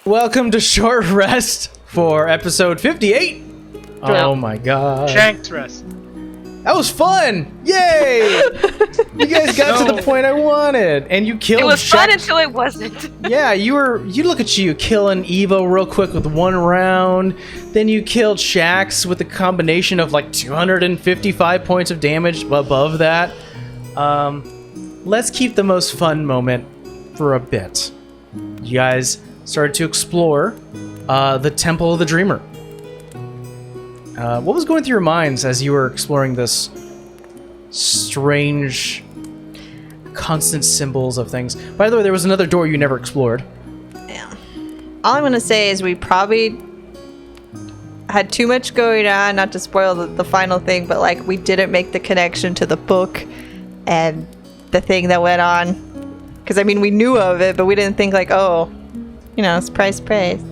Welcome to Short Rest for episode 58. Oh my god. Shank's Rest. That was fun! Yay! You guys got to the point I wanted, and you killed. It was fun until it wasn't. Yeah, you look at you killing Evo real quick with one round. Then you killed Shax with a combination of like 255 points of damage above that. Let's keep the most fun moment for a bit. You guys started to explore the Temple of the Dreamer. What was going through your minds as you were exploring this strange, constant symbols of things? By the way, there was another door you never explored. Yeah. All I'm going to say is we probably had too much going on, not to spoil the final thing, but like we didn't make the connection to the book and the thing that went on. Because, I mean, we knew of it, but we didn't think like, oh, you know, surprise, praise. I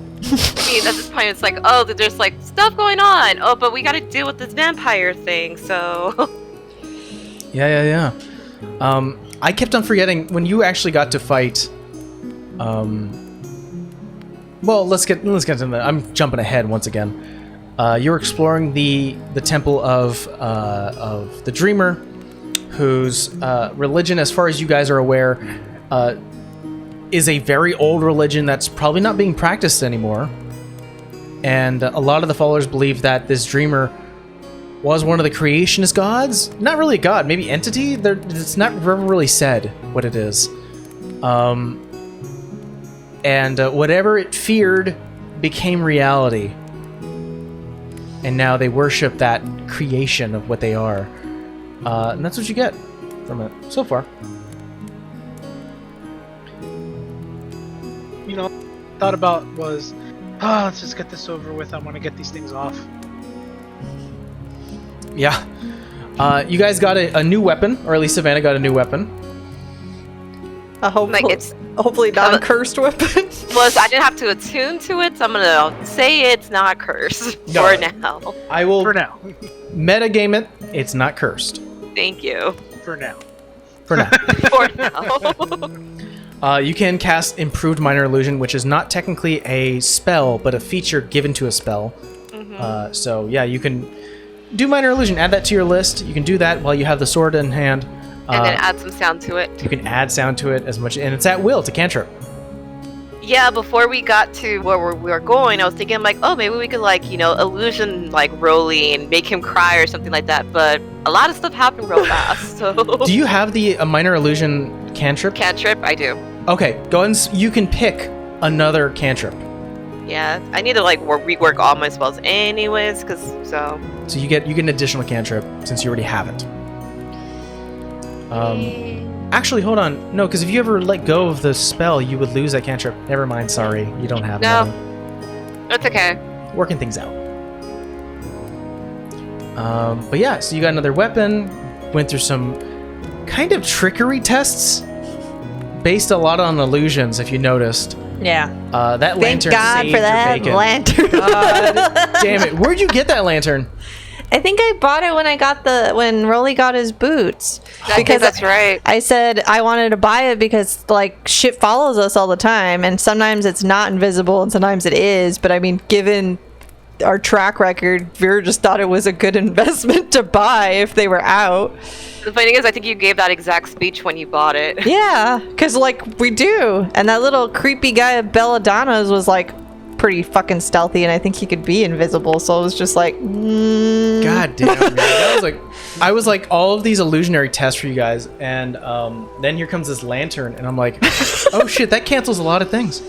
mean, at this point, it's like, oh, there's like stuff going on. Oh, but we got to deal with this vampire thing, so. Yeah. I kept on forgetting when you actually got to fight. Well, let's get into that. I'm jumping ahead once again. You were exploring the temple of the Dreamer, whose religion, as far as you guys are aware, is a very old religion that's probably not being practiced anymore. And a lot of the followers believe that this Dreamer was one of the creationist gods. Not really a god, maybe entity. It's not ever really said what it is. And whatever it feared became reality. And now they worship that creation of what they are. And that's what you get from it so far. You know, thought about was, let's just get this over with. I want to get these things off. Yeah. You guys got a new weapon, or at least Savannah got a new weapon. Hopefully non-cursed weapon. Plus, I didn't have to attune to it, so I'm gonna say it's not cursed for now. I will For now. metagame it. It's not cursed. Thank you. For now. For now. For now. You can cast Improved Minor Illusion, which is not technically a spell, but a feature given to a spell. Mm-hmm. So yeah, you can do Minor Illusion. Add that to your list. You can do that while you have the sword in hand. And then add some sound to it. You can add sound to it as much, and it's at will. It's a cantrip. Yeah, before we got to where we were going, I was thinking like, oh, maybe we could like, illusion like Rolly and make him cry or something like that. But a lot of stuff happened real fast. So. Do you have the Minor Illusion cantrip? Cantrip, I do. Okay, go ahead and you can pick another cantrip. Yeah, I need to like rework all my spells anyways, So you get an additional cantrip since you already have it. Actually, hold on. No, because if you ever let go of the spell, you would lose that cantrip. Never mind. Sorry, you don't have no. another. It's okay. Working things out. But yeah, so you got another weapon. Went through some kind of trickery tests, based a lot on illusions. If you noticed. Yeah. That Thank lantern God saved for that your bacon. lantern. Damn it! Where'd you get that lantern? I think I bought it when Rolly got his boots. Because that's right. I said I wanted to buy it because like shit follows us all the time, and sometimes it's not invisible and sometimes it is. But I mean, given our track record, Vera just thought it was a good investment to buy if they were out. The funny thing is, I think you gave that exact speech when you bought it. Yeah, because like we do, and that little creepy guy at Belladonna's was like pretty fucking stealthy, and I think he could be invisible. So it was just like, God damn, man. I was like all of these illusionary tests for you guys, and then here comes this lantern, and I'm like, oh shit, that cancels a lot of things.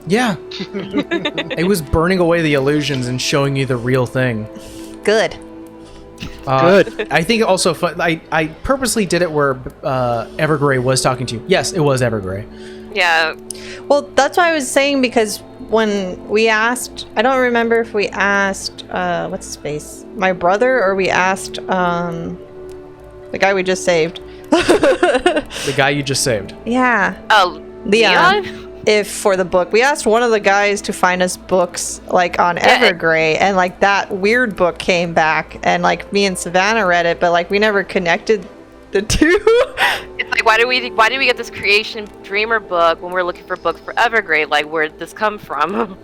Yeah. It was burning away the illusions and showing you the real thing. Good. Good. I think also I purposely did it where Evergrey was talking to you. Yes, it was Evergrey. Yeah. Well, that's why I was saying, because when we asked, I don't remember if we asked, what's his face? My brother, or we asked the guy we just saved. The guy you just saved. Yeah. Oh, Leon? If for the book, we asked one of the guys to find us books like on Evergrey, and like that weird book came back, and like me and Savannah read it, but like we never connected the two. It's like, why do we get this creation dreamer book when we're looking for books for Evergrade? Like, where'd this come from?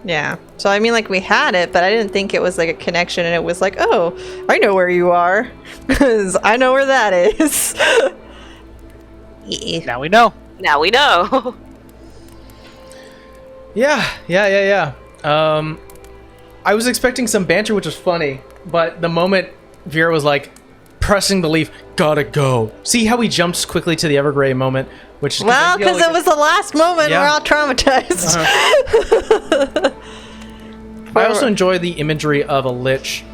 Yeah. So I mean, like, we had it, but I didn't think it was like a connection, and it was like, oh, I know where you are, because I know where that is. Yeah. Now we know. Now we know. Yeah. I was expecting some banter, which was funny, but the moment Vera was like, pressing the leaf, gotta go. See how he jumps quickly to the Evergrey moment, which is well, because it was the last moment. Yeah. We're all traumatized. I also enjoy the imagery of a Lich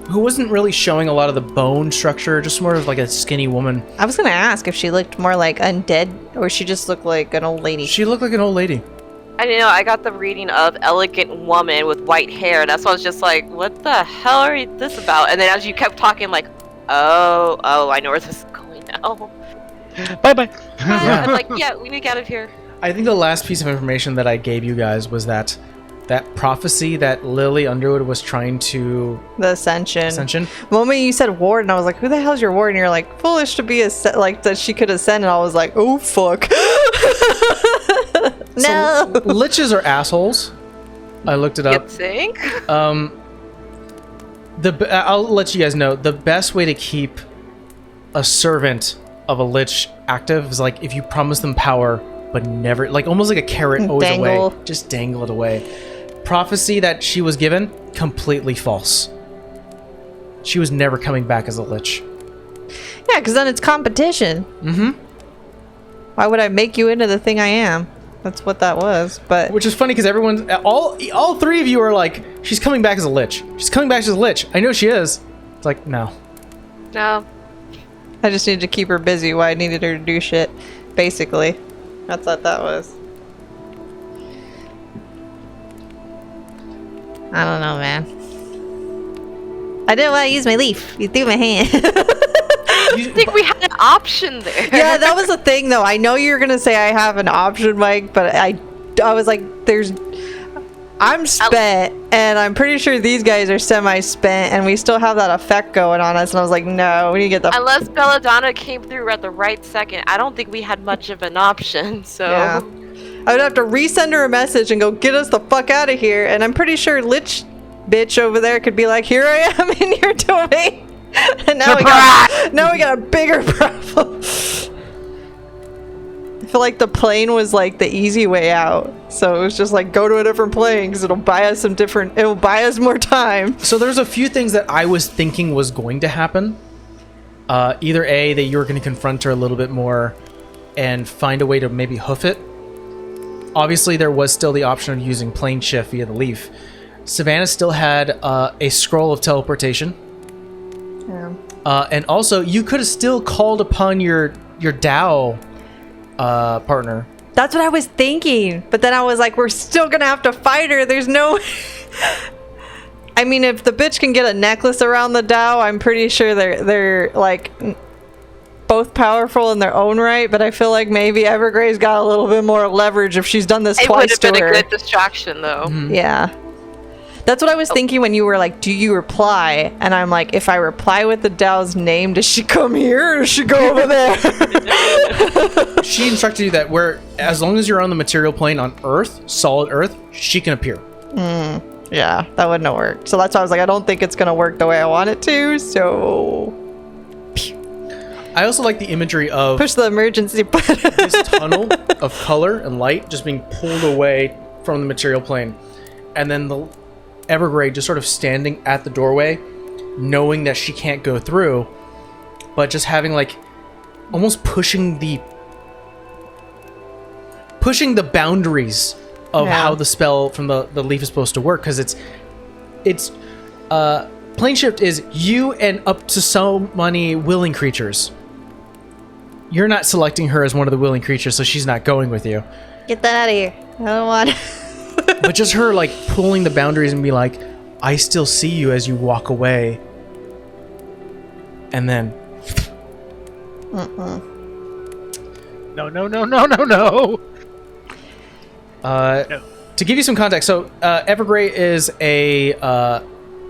who wasn't really showing a lot of the bone structure, just more of like a skinny woman. I was gonna ask if she looked more like undead, or she just looked like an old lady. She looked like an old lady. I don't know, I got the reading of elegant woman with white hair. That's why I was just like, what the hell are this about? And then as you kept talking, I'm like, oh, I know where this is going now. Bye-bye. I'm like, yeah, we need to get out of here. I think the last piece of information that I gave you guys was that prophecy that Lily Underwood was trying to... The Ascension. Ascension. The moment you said warden, I was like, who the hell's your warden? You're like, foolish to be like that she could ascend, and I was like, oh, fuck. No. So, Liches are assholes. I looked it up. You think? I'll let you guys know, the best way to keep a servant of a Lich active is like if you promise them power, but never, like almost like a carrot always Dangle. away. Just dangle it away. Prophecy that she was given, completely false. She was never coming back as a Lich. Yeah, because then it's competition. Mm-hmm. Why would I make you into the thing I am? That's what that was. But Which is funny because everyone, all three of you are like, she's coming back as a Lich. She's coming back as a Lich. I know she is. It's like, no. No. I just needed to keep her busy while I needed her to do shit. Basically. That's what that was. I don't know, man. I didn't want to use my leaf. You threw my hand. I think we had an option there. Yeah, that was the thing, though. I know you're gonna say I have an option, Mike, but I was like, I'm spent, and I'm pretty sure these guys are semi-spent, and we still have that effect going on us. And I was like, no, we need to get the. Unless Belladonna came through at the right second, I don't think we had much of an option. So. Yeah. I would have to resend her a message and go, get us the fuck out of here. And I'm pretty sure Lich bitch over there could be like, here I am in your domain. And now we got a bigger problem. I feel like the plane was like the easy way out. So it was just like, go to a different plane because it'll buy us more time. So there's a few things that I was thinking was going to happen. Either A, that you were going to confront her a little bit more and find a way to maybe hoof it. Obviously, there was still the option of using plane shift via the leaf. Savannah still had a scroll of teleportation. Yeah. And also, you could have still called upon your Dao partner. That's what I was thinking. But then I was like, we're still going to have to fight her. There's no... I mean, if the bitch can get a necklace around the Dao, I'm pretty sure they're like... both powerful in their own right, but I feel like maybe Evergrey's got a little bit more leverage if she's done this twice to her. It would have been a good distraction, though. Mm-hmm. Yeah. That's what I was thinking when you were like, do you reply? And I'm like, if I reply with the Dao's name, does she come here or does she go over there? She instructed you that as long as you're on the material plane on Earth, solid Earth, she can appear. Yeah, that wouldn't have worked. So that's why I was like, I don't think it's going to work the way I want it to, so... I also like the imagery of push the emergency button. this tunnel of color and light just being pulled away from the material plane. And then the Evergrey just sort of standing at the doorway, knowing that she can't go through, but just having like almost pushing the boundaries of how the spell from the leaf is supposed to work, because it's plane shift is you and up to so many willing creatures. You're not selecting her as one of the willing creatures, so she's not going with you. Get that out of here. I don't want it. But just her like pulling the boundaries and be like, I still see you as you walk away. And then No. To give you some context, so Evergrey is a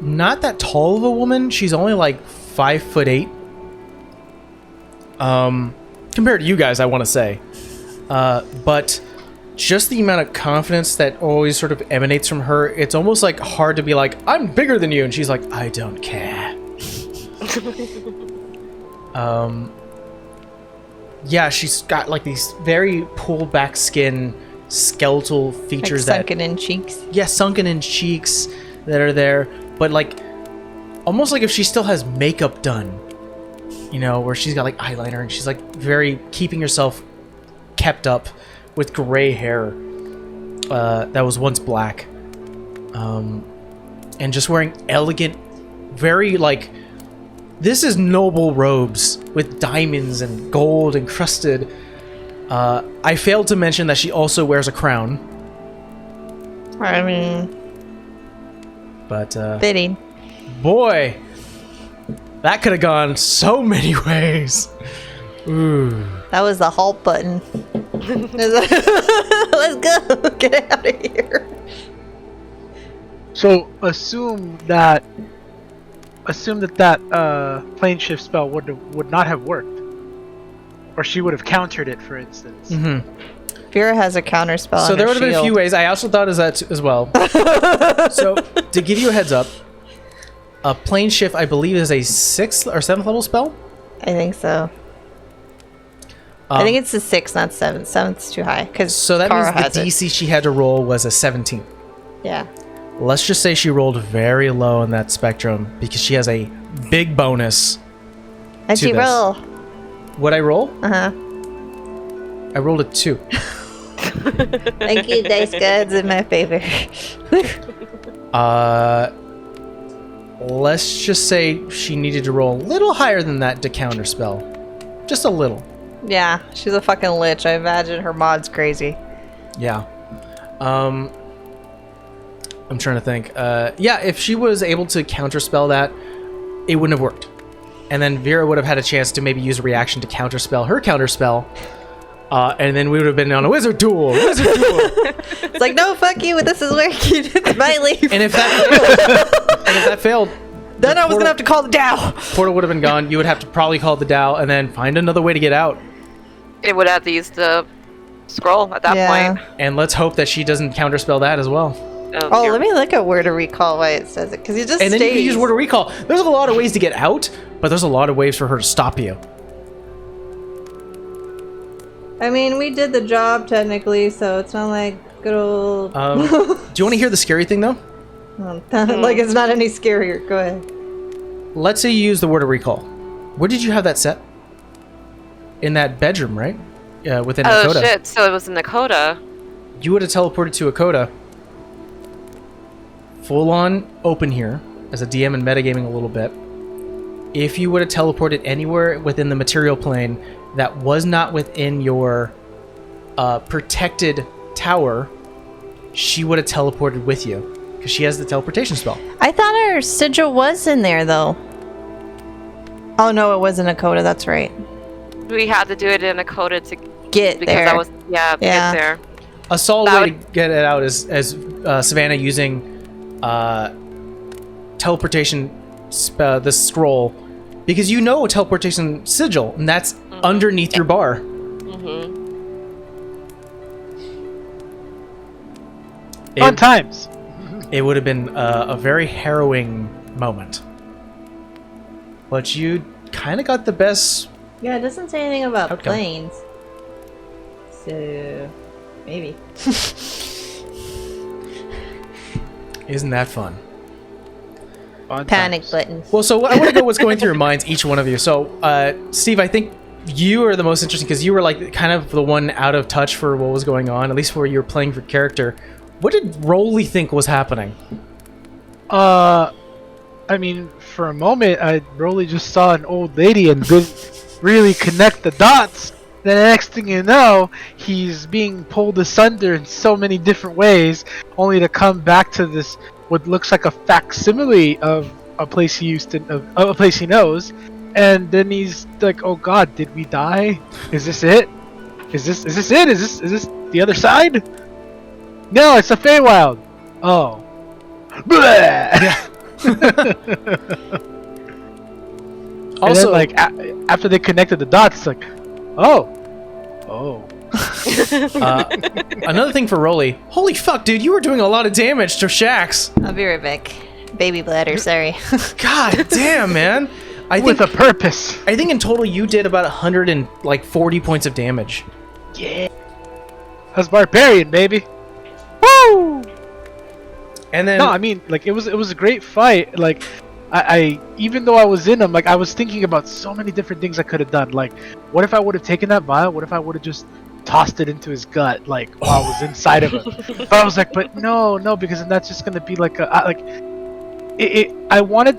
not that tall of a woman. She's only like 5'8". compared to you guys, I want to say. But just the amount of confidence that always sort of emanates from her, it's almost like hard to be like, I'm bigger than you, and she's like, I don't care. Yeah, she's got like these very pulled back skin, skeletal features Like sunken in cheeks. Yeah, sunken in cheeks that are there, but like almost like if she still has makeup done, you know, where she's got like eyeliner and she's like very keeping herself kept up with gray hair that was once black, and just wearing elegant, very like, this is noble robes with diamonds and gold encrusted. I failed to mention that she also wears a crown. I mean, But fitting. boy, that could have gone so many ways. Ooh. That was the halt button. Let's go. Get out of here. So assume that plane shift spell would not have worked, or she would have countered it, for instance. Vera has a counter spell. So on there her would have been a few shield. ways. I also thought of that as well. So to give you a heads up, a plane shift, I believe, is a 6th or 7th level spell. I think so. I think it's the 6th, not 7th. 7th's too high. So that means the DC she had to roll was a 17. Yeah. Let's just say she rolled very low in that spectrum because she has a big bonus. And to she this. roll. What'd I roll? Uh-huh. I rolled a 2. Thank you, dice gods, in my favor. Let's just say she needed to roll a little higher than that to counter spell. Just a little. Yeah, she's a fucking lich. I imagine her mod's crazy. Yeah. I'm trying to think. Yeah, if she was able to counterspell that, it wouldn't have worked. And then Vera would have had a chance to maybe use a reaction to counterspell her counterspell. And then we would have been on a wizard duel. It's like, no, fuck you, this is working. It's my leave. And if that failed, Then I was gonna have to call the Dow. portal would have been gone. You would have to probably call the Dow and then find another way to get out. It would have to use the scroll at that point. And let's hope that she doesn't counterspell that as well. Oh, dear. let me look at where to recall why it says it, because it just And then stays. you can use word of recall. There's a lot of ways to get out, but there's a lot of ways for her to stop you. I mean, we did the job technically, so it's not like good old. Do you want to hear the scary thing though? Like it's not any scarier. Go ahead. Let's say you use the word of recall. Where did you have that set? In that bedroom, right? Within Oh Dakota. shit! So it was in Dakota. You would have teleported to Dakota. Full on open here as a DM and metagaming a little bit. If you would have teleported anywhere within the material plane that was not within your protected tower, she would have teleported with you because she has the teleportation spell. I thought our sigil was in there though. Oh no, it was in Dakota. That's right. We had to do it in Dakota to Get because there. that was get there. A solid That way to get it out is as Savannah using teleportation the scroll, because you know a teleportation sigil, and that's underneath your bar. Fun times. It would have been a very harrowing moment, but you kind of got the best. Yeah, it doesn't say anything about Outcome. planes. So maybe. Isn't that fun? Fun Panic times. button. Well, so I want to go what's going through your minds, each one of you. So, Steve, I think you are the most interesting because you were like kind of the one out of touch for what was going on, at least where you were playing for character. What did Rolly think was happening? I mean, for a moment, I really just saw an old lady and didn't really connect the dots. Then the next thing you know, he's being pulled asunder in so many different ways, only to come back to this what looks like a facsimile of a place he used to, of a place he knows. And then he's like, "Oh God, did we die? Is this it? Is this it? Is this the other side? No, it's a Feywild. Oh." And then, like, after they connected the dots, it's like, oh. Another thing for Rolly. Holy fuck, dude, you were doing a lot of damage to Shax. I'll be right back. Baby bladder, sorry. God damn, man. With a purpose. I think in total you did about 140 points of damage. Yeah. That's barbarian, baby. Woo! And then No, I mean, like, it was a great fight. Like, I even though I was in him, like, I was thinking about so many different things I could have done. Like, what if I would have taken that vial? What if I would have just tossed it into his gut, like, while I was inside of him? But I was like, but no, because then that's just gonna be like I wanted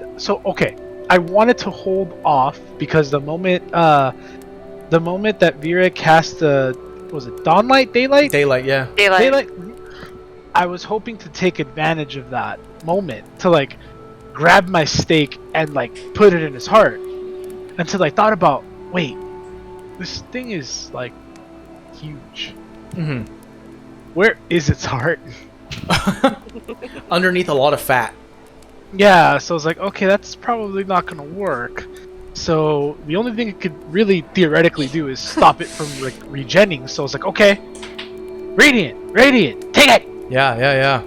to hold off because the moment that Vera cast the was it Dawnlight, Daylight, yeah. Daylight. I was hoping to take advantage of that moment to like grab my stake and like put it in his heart until I thought about, wait, this thing is like huge. Mm-hmm. Where is its heart? Underneath a lot of fat. Yeah, so I was like, okay, that's probably not gonna work. So the only thing it could really theoretically do is stop it from like regenning. So I was like, okay, Radiant, take it. Yeah.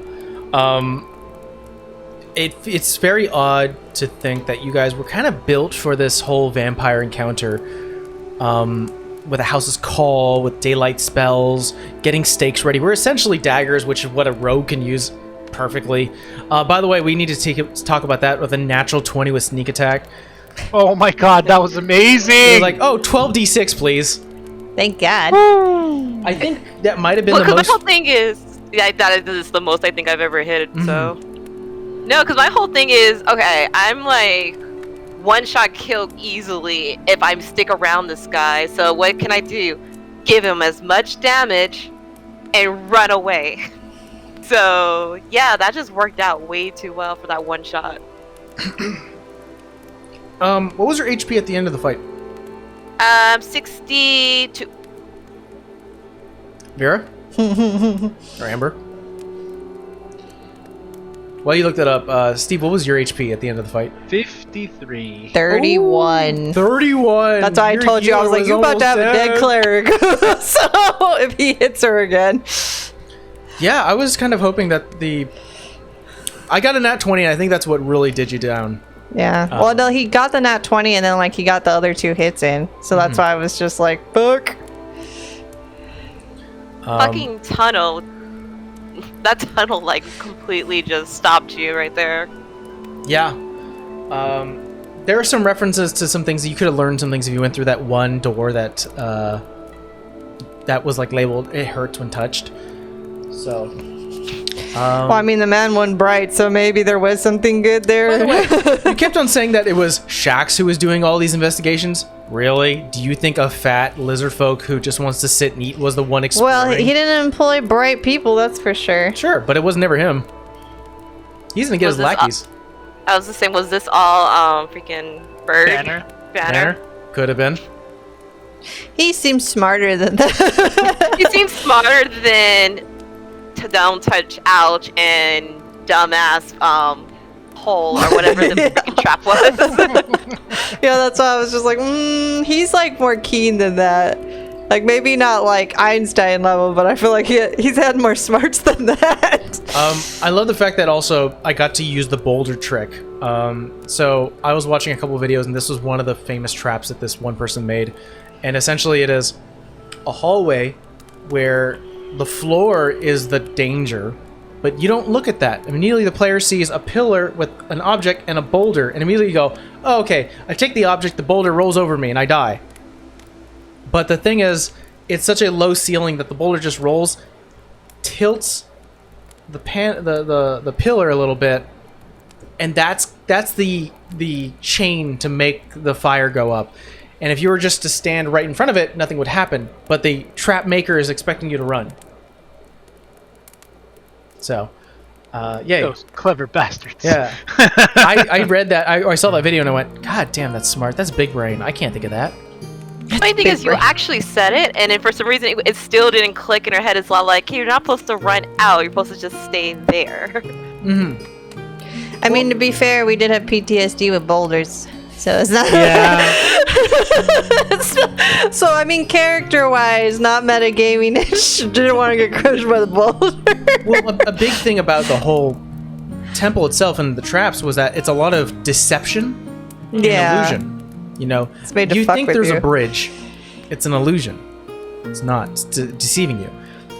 It's very odd to think that you guys were kind of built for this whole vampire encounter, with a house's call, with daylight spells, getting stakes ready. We're essentially daggers, which is what a rogue can use perfectly. By the way, we need to talk about that with a natural 20 with sneak attack. Oh my god, that was amazing! It was like, oh, 12d6, please. Thank God. I think that might have been the Because most... my whole thing is, that is the most I think I've ever hit. So, no, because my whole thing is, okay, I'm like one-shot kill easily if I stick around this guy. So what can I do? Give him as much damage and run away. So yeah, that just worked out way too well for that one shot. What was your HP at the end of the fight? 62. Vera? Or Amber? While you looked that up, Steve, what was your HP at the end of the fight? 53. 31. 31! That's why I Your told you, I was healer like, you about to have a almost dead cleric. So, if he hits her again. Yeah, I was kind of hoping that I got a nat 20, and I think that's what really did you down. Yeah. Well, no, he got the nat 20, and then, like, he got the other 2 hits in. So that's why I was just like, fuck. Fucking tunnel. That tunnel, like, completely just stopped you right there. Yeah. There are some references to some things that you could have learned some things if you went through that one door that was, like, labeled, it hurts when touched. So... well, I mean, the man wasn't bright, so maybe there was something good there. By the way, you kept on saying that it was Shax who was doing all these investigations. Really? Do you think a fat lizard folk who just wants to sit and eat was the one exploring? Well, he didn't employ bright people, that's for sure. Sure, but it was never him. He's gonna get his lackeys. I was just saying, was this all freaking bird? Banner. Could have been. He seems smarter than that. He seems smarter than Don't Touch Ouch and dumbass hole or whatever the freaking trap was. Yeah, that's why I was just like, he's like more keen than that. Like maybe not like Einstein level, but I feel like he's had more smarts than that. I love the fact that also I got to use the Boulder Trick. So I was watching a couple of videos, and this was one of the famous traps that this one person made. And essentially it is a hallway where the floor is the danger, but you don't look at that. Immediately the player sees a pillar with an object and a boulder, and immediately you go, oh, okay, I take the object, the boulder rolls over me, and I die. But the thing is, it's such a low ceiling that the boulder just rolls, tilts the pillar a little bit, and that's the chain to make the fire go up. And if you were just to stand right in front of it, nothing would happen. But the trap maker is expecting you to run. So, yeah. Those clever bastards. Yeah. I read that. I saw that video and I went, God damn, that's smart. That's big brain. I can't think of that. The funny thing is, you actually said it, and then for some reason it still didn't click in her head. It's a lot like, hey, you're not supposed to run out. You're supposed to just stay there. I mean, to be fair, we did have PTSD with boulders. So it's not. Yeah. So I mean, character-wise, not metagaming. Didn't want to get crushed by the boulder. Well, a big thing about the whole temple itself and the traps was that it's a lot of deception and illusion. You know, It's made to you fuck think with there's you. a bridge. It's an illusion. It's not. It's deceiving you.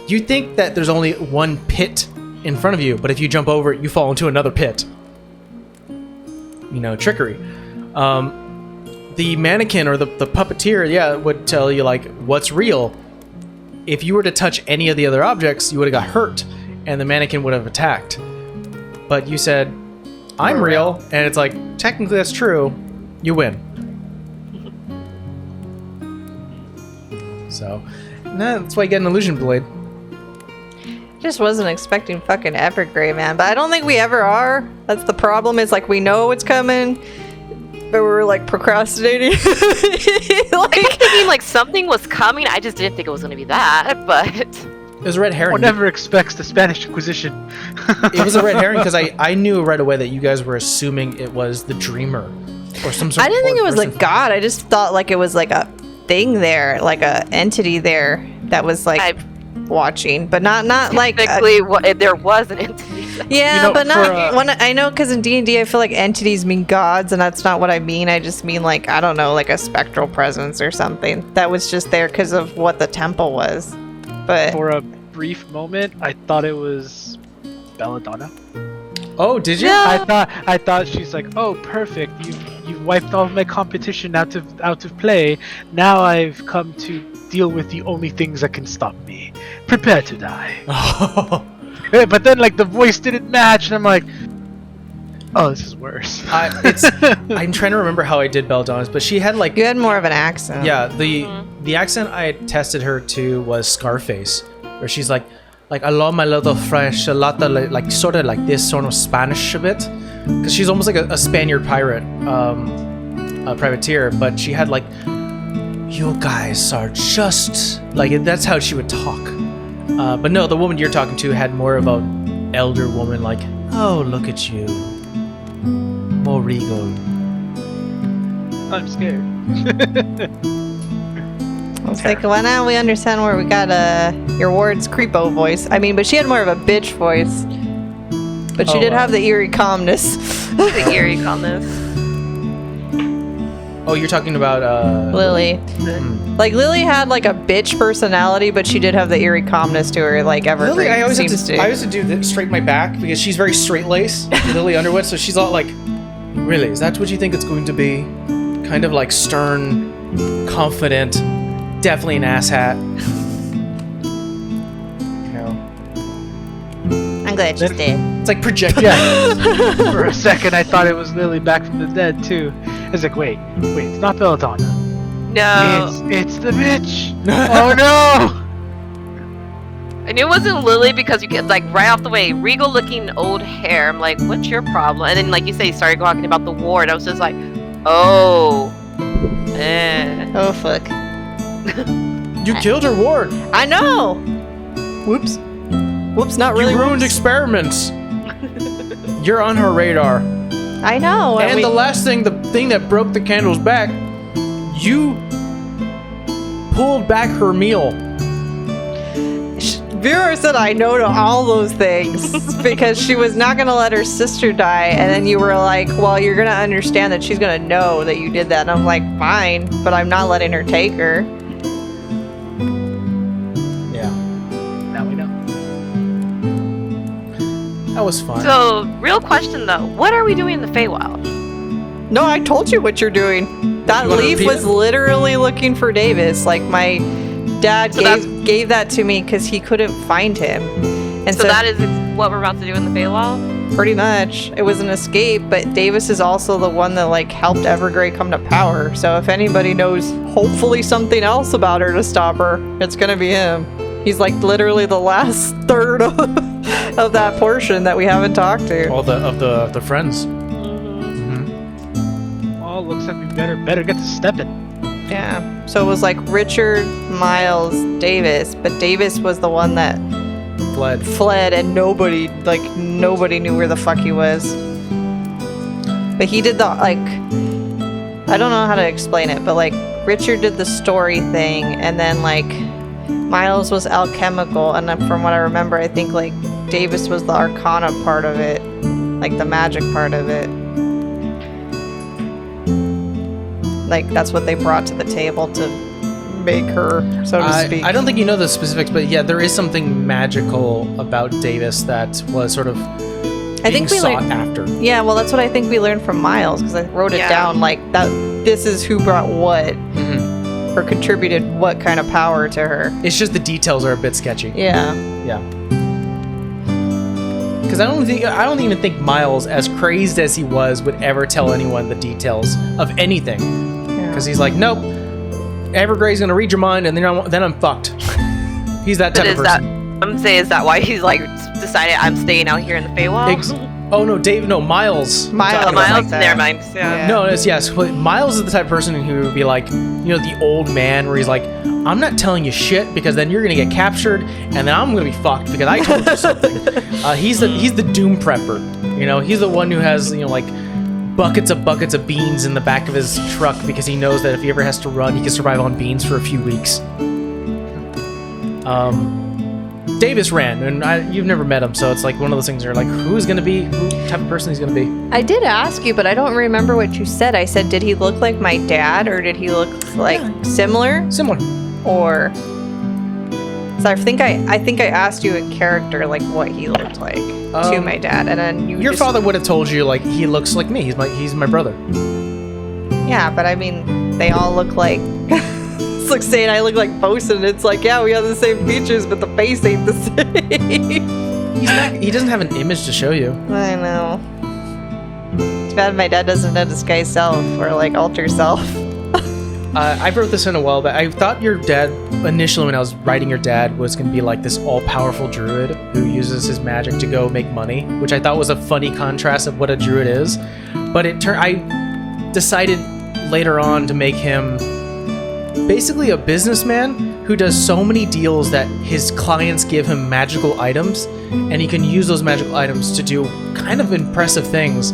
You think that there's only one pit in front of you, but if you jump over it, you fall into another pit. You know, trickery. The mannequin or the puppeteer, would tell you, like, what's real. If you were to touch any of the other objects, you would have got hurt, and the mannequin would have attacked. But you said, I'm real, and it's like, technically that's true. You win. So, that's why you get an illusion blade. Just wasn't expecting fucking Evergrey, man. But I don't think we ever are. That's the problem. Is like we know it's coming, but we're like procrastinating. I kept thinking like something was coming. I just didn't think it was going to be that, but It was a red herring. One never expects the Spanish Inquisition. It was a red herring because I knew right away that you guys were assuming it was the Dreamer or some sort I of didn't think it was person. like God. I just thought like it was like a thing there, like a entity there that was like watching, but not like. technically there was an entity. Yeah, You know, but for, not when I know because in D&D I feel like entities mean gods, and that's not what I mean. I just mean like I don't know, like a spectral presence or something that was just there because of what the temple was. But For a brief moment, I thought it was Belladonna. Oh, did you? I thought she's like, oh, perfect. You've wiped all of my competition out of play. Now I've come to deal with the only things that can stop me. Prepare to die. But then like the voice didn't match, and I'm like, oh, this is worse. I'm trying to remember how I did Belladonna's, but she had like you had more of an accent. yeah, the accent I had tested her to was Scarface, where she's like I love my little fresh, a lot of like sort of like this sort of Spanish a bit, because she's almost like a Spaniard pirate, a privateer, but she had like, you guys are just like that's how she would talk. But no, the woman you're talking to had more of an elder woman, like, oh, look at you, more regal. I'm scared. I was like, well, now we understand where we got your ward's creepo voice. I mean, but she had more of a bitch voice. But she did have the eerie calmness. The eerie calmness. Oh, you're talking about Lily. Like Lily had like a bitch personality, but she did have the eerie calmness to her, like Evergrey Lily, I always seems to. have to do this, straighten my back because she's very straight laced, Lily Underwood. So she's all like, "Really? Is that what you think it's going to be? Kind of like stern, confident, definitely an asshat." You know, I'm glad she's dead. it's like projecting. Yeah. For a second, I thought it was Lily back from the dead too. I was like, wait, it's not Belladonna. No. It's the bitch. Oh no! I knew it wasn't Lily because you get like right off the way, regal looking old hair. I'm like, what's your problem? And then like you say, you started talking about the ward. I was just like, oh. Oh, fuck. You killed her ward. I know! Whoops. Whoops, not really. You ruined whoops. experiments. You're on her radar. I know. And the last thing, the thing that broke the candle's back, you pulled back her meal. Vera said I know to all those things because she was not going to let her sister die, and then you were like, well, you're going to understand that she's going to know that you did that, and I'm like, fine, but I'm not letting her take her. Yeah, Now we know. that was fun. So, real question though, what are we doing in the Feywild? No, I told you what you're doing. That You wanna leaf repeat was it? literally looking for Davis. Like, my dad So gave that to me because he couldn't find him. And So that is what we're about to do in the Feywild? pretty much, it was an escape, but Davis is also the one that, like, helped Evergrey come to power. So if anybody knows, hopefully, something else about her to stop her, it's gonna be him. He's, like, literally the last third of that portion that we haven't talked to. All the friends. Oh, looks like we better get to stepping. Yeah. So it was like Richard, Miles, Davis, but Davis was the one that fled and nobody knew where the fuck he was. But he did the I don't know how to explain it, but like Richard did the story thing, and then like Miles was alchemical, and then from what I remember, I think like Davis was the arcana part of it, like the magic part of it. Like that's what they brought to the table to make her, so to speak. I don't think you know the specifics, but yeah, there is something magical about Davis that was sort of being sought after. Yeah, well, that's what I think we learned from Miles, because I wrote it down like that. This is who brought what, or contributed what kind of power to her. It's just the details are a bit sketchy. Yeah. Yeah. Because I don't even think Miles, as crazed as he was, would ever tell anyone the details of anything. Because he's like, nope, Evergrey's gonna read your mind, and then I'm fucked. He's that type of person. I'm saying, is that why he's like decided I'm staying out here in the Feywild? Oh no, Miles. Miles, like never mind. Yeah. No, yes. Miles is the type of person who would be like, the old man, where he's like, I'm not telling you shit because then you're gonna get captured, and then I'm gonna be fucked because I told you something. He's the doom prepper. He's the one who has like buckets of beans in the back of his truck because he knows that if he ever has to run, he can survive on beans for a few weeks. Davis ran, and you've never met him, so it's like one of those things where like, who's gonna be, who type of person he's gonna be. I did ask you, but I don't remember what you said. I said, did he look like my dad, or did he look like similar? Similar. Or, so I think I asked you in character like what he looked like to my dad, and then your father would have told you like he looks like me. He's my brother. Yeah, but I mean, they all look like. It's like saying I look like Bosun. It's like, yeah, we have the same features, but the face ain't the same. He doesn't have an image to show you. I know. It's bad my dad doesn't know disguise self or like alter self. I wrote this in a while, but I thought your dad, initially when I was writing your dad, was going to be like this all-powerful druid who uses his magic to go make money, which I thought was a funny contrast of what a druid is. But I decided later on to make him basically a businessman who does so many deals that his clients give him magical items, and he can use those magical items to do kind of impressive things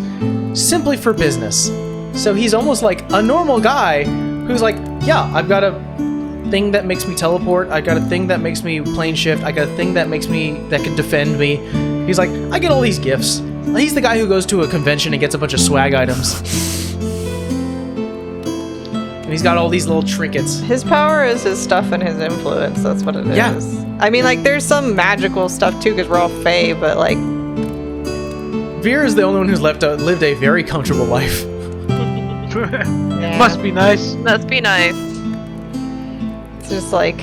simply for business. So he's almost like a normal guy who's like, yeah, I've got a thing that makes me teleport, I got a thing that makes me plane shift, I got a thing that can defend me. He's like, I get all these gifts. He's the guy who goes to a convention and gets a bunch of swag items. He's got all these little trinkets. His power is his stuff and his influence. That's what it is. Yeah. I mean, like, there's some magical stuff too, because we're all Fae, but like, Veer is the only one who's lived a very comfortable life. Yeah. Must be nice. Must be nice. It's just like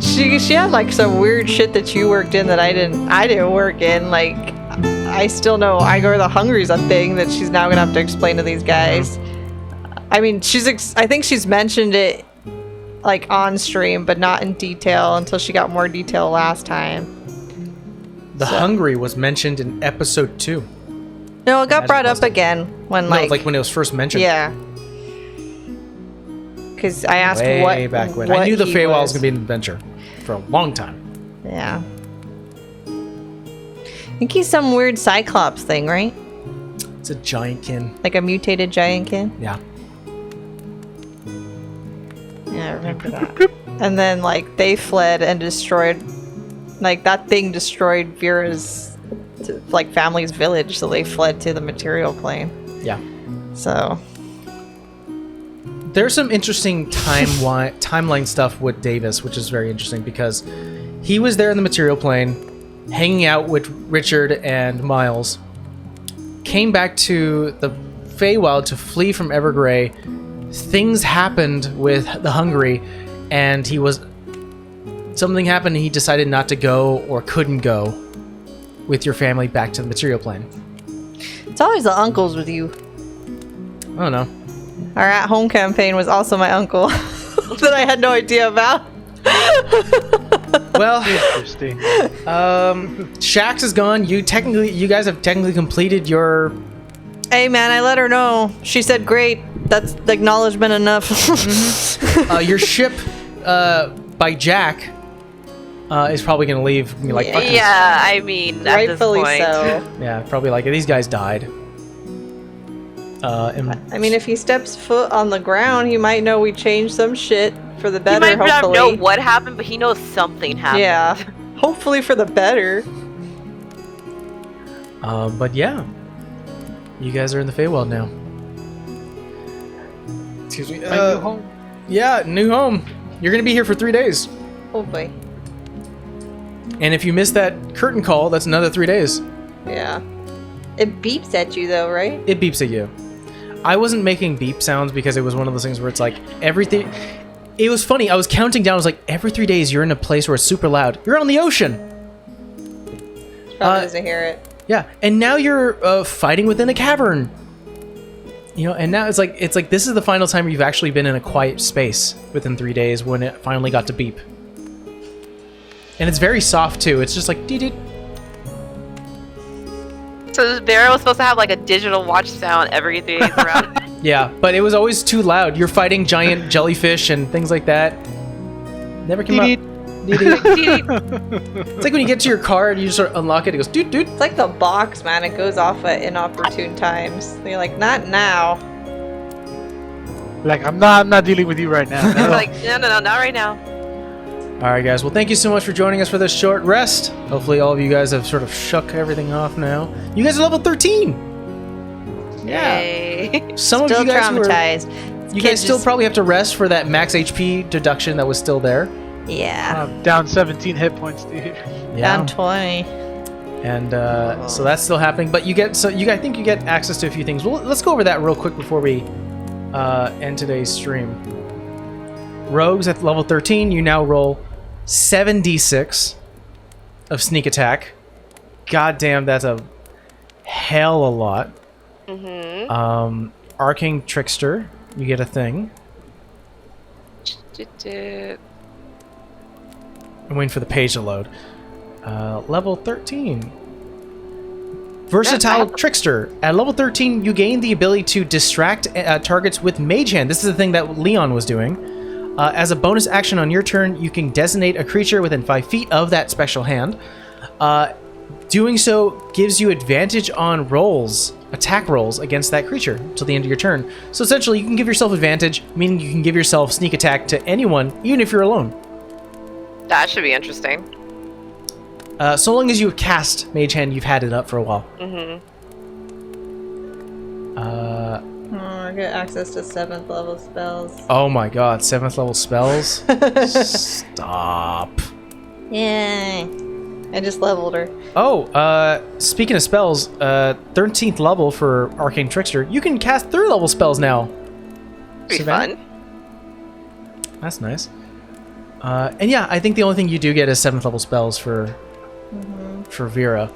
she had like some weird shit that you worked in that I didn't work in. Like, I still know Igor the Hungry's a thing that she's now gonna have to explain to these guys. I mean, I think she's mentioned it like on stream, but not in detail until she got more detail last time. The Hungry was mentioned in episode 2. No, it got brought up again when like when it was first mentioned. Yeah. Because I asked way back when. I knew the Feywild was gonna be an adventure for a long time. Yeah. I think he's some weird Cyclops thing, right? It's a giantkin. Like a mutated giantkin? Yeah. Yeah, I remember that. And then, like, they fled and destroyed... Like, that thing destroyed Vera's, like, family's village, so they fled to the material plane. Yeah. So... There's some interesting timeline stuff with Davis, which is very interesting, because he was there in the material plane, hanging out with Richard and Miles, came back to the Feywild to flee from Evergrey. Things happened with the Hungry, and something happened and he decided not to go or couldn't go with your family back to the material plane. It's always the uncles with you. I don't know. Our at-home campaign was also my uncle that I had no idea about. Well, interesting. Shax is gone. You guys have technically completed your... Hey man, I let her know. She said great. That's acknowledgement enough. Your ship by Jack is probably going to leave. And be like, fuck this. I mean, rightfully at this point. so. Yeah, probably like, these guys died. I mean, if he steps foot on the ground, he might know we changed some shit for the He better, might not hopefully. know what happened, but he knows something happened. Yeah. Hopefully for the better. But yeah, you guys are in the Feywild now. Excuse me. My new home. Yeah, new home. You're gonna be here for 3 days, Hopefully. and if you miss that curtain call, that's another 3 days. Yeah. It beeps at you though, right? It beeps at you. I wasn't making beep sounds because it was one of those things where it's like everything. It was funny. I was counting down. I was like, every 3 days you're in a place where it's super loud. You're on the ocean. Probably doesn't hear it. Yeah, and now you're fighting within a cavern. You know, and now it's like this is the final time you've actually been in a quiet space within 3 days when it finally got to beep. And it's very soft too. It's just like dee dee. So this bear was supposed to have like a digital watch sound every 3 days around. Yeah, but it was always too loud. You're fighting giant jellyfish and things like that. Never came Dee-dee. up. It's like when you get to your car and you just sort of unlock it. It goes doot doot. It's like the box, man. It goes off at inopportune times. You're like, not now. Like I'm not dealing with you right now. It's like, no, not right now. All right, guys. Well, thank you so much for joining us for this short rest. Hopefully, all of you guys have sort of shook everything off now. You guys are level 13. Yeah. Yay. Some Still of you guys traumatized. you guys still probably have to rest for that max HP deduction that was still there. Yeah. Down 17 hit points, dude. Yeah. Down 20. And so that's still happening. But I think you get access to a few things. Well, let's go over that real quick before we end today's stream. Rogues at level 13, you now roll 7d6 of sneak attack. God damn, that's a hell a lot. Mm-hmm. Arcane Trickster, you get a thing. I'm waiting for the page to load. Level 13. Versatile Trickster. At level 13, you gain the ability to distract targets with Mage Hand. This is the thing that Leon was doing. As a bonus action on your turn, you can designate a creature within 5 feet of that special hand. Doing so gives you advantage on rolls, attack rolls against that creature till the end of your turn. So essentially, you can give yourself advantage, meaning you can give yourself sneak attack to anyone, even if you're alone. That should be interesting. So long as you cast Mage Hand, you've had it up for a while. Mm-hmm. I get access to 7th level spells. Oh my god, 7th level spells? Stop. Yay. I just leveled her. Oh, speaking of spells, 13th level for Arcane Trickster, you can cast 3rd level spells now. Pretty Savannah? fun. That's nice. And yeah, I think the only thing you do get is 7th level spells for Vera.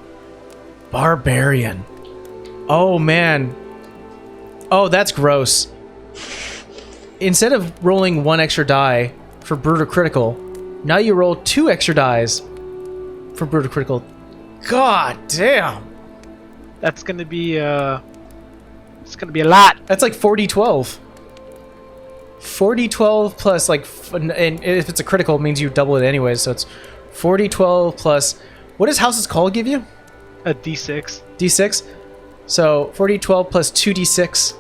Barbarian. Oh man. Oh, that's gross. Instead of rolling 1 extra die for brutal critical, now you roll 2 extra dies for brutal critical. God damn. That's gonna be it's gonna be a lot. That's like 40-12. 40-12 plus like, and if it's a critical, it means you double it anyways. So it's 40-12 plus. What does House's Call give you? A D6. D6. So 40-12 plus 2d6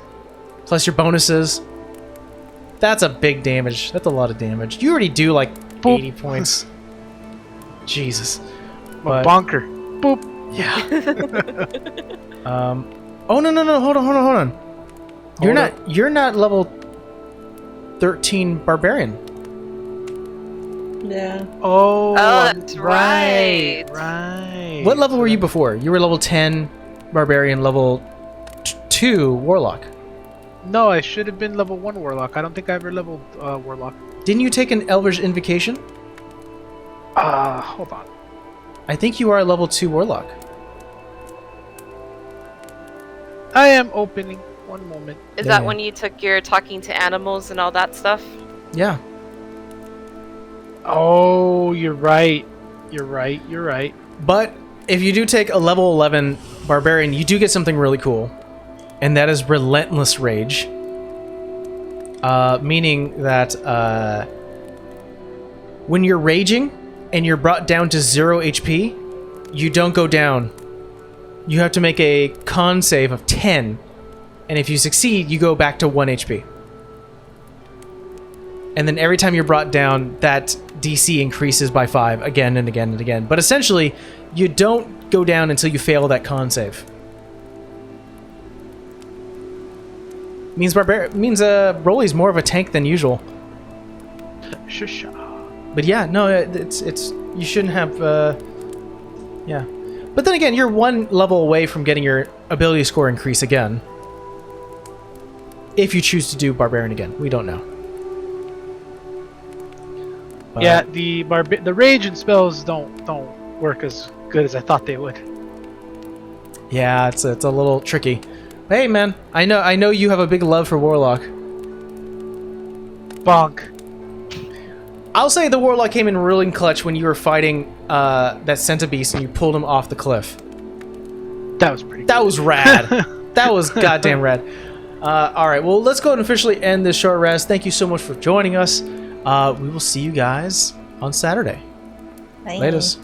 plus your bonuses. That's a big damage. That's a lot of damage. You already do like 80 points. Jesus. But, Bonker. Boop. yeah. Oh no. Hold on. You're not level 13 barbarian. Yeah. Oh, that's right. Right. What level were you before? You were level 10 barbarian, level 2 warlock. No, I should have been level 1 warlock. I don't think I ever leveled warlock. Didn't you take an Elvish Invocation? Hold on. I think you are a level 2 warlock. I am opening. One moment. Is Yeah. that when you took your talking to animals and all that stuff? Yeah. Oh, you're right. You're right. But if you do take a level 11 barbarian, you do get something really cool. And that is Relentless Rage. Meaning that when you're raging and you're brought down to 0 HP, you don't go down. You have to make a con save of 10 And if you succeed, you go back to 1 HP. And then every time you're brought down, that DC increases by 5 again and again and again. But essentially, you don't go down until you fail that con save. Means Broly's more of a tank than usual. Shusha. But yeah, no, it's you shouldn't have. Yeah, but then again, you're 1 level away from getting your ability score increase again. If you choose to do Barbarian again, we don't know. But Yeah, the rage and spells don't work as good as I thought they would. yeah, it's a little tricky. But hey, man, I know you have a big love for Warlock. Bonk. I'll say the Warlock came in really clutch when you were fighting that Centibeast and you pulled him off the cliff. That was pretty. That was rad. That was goddamn rad. All right, well, let's go ahead and officially end this short rest. Thank you so much for joining us. We will see you guys on Saturday. Bye. Latest.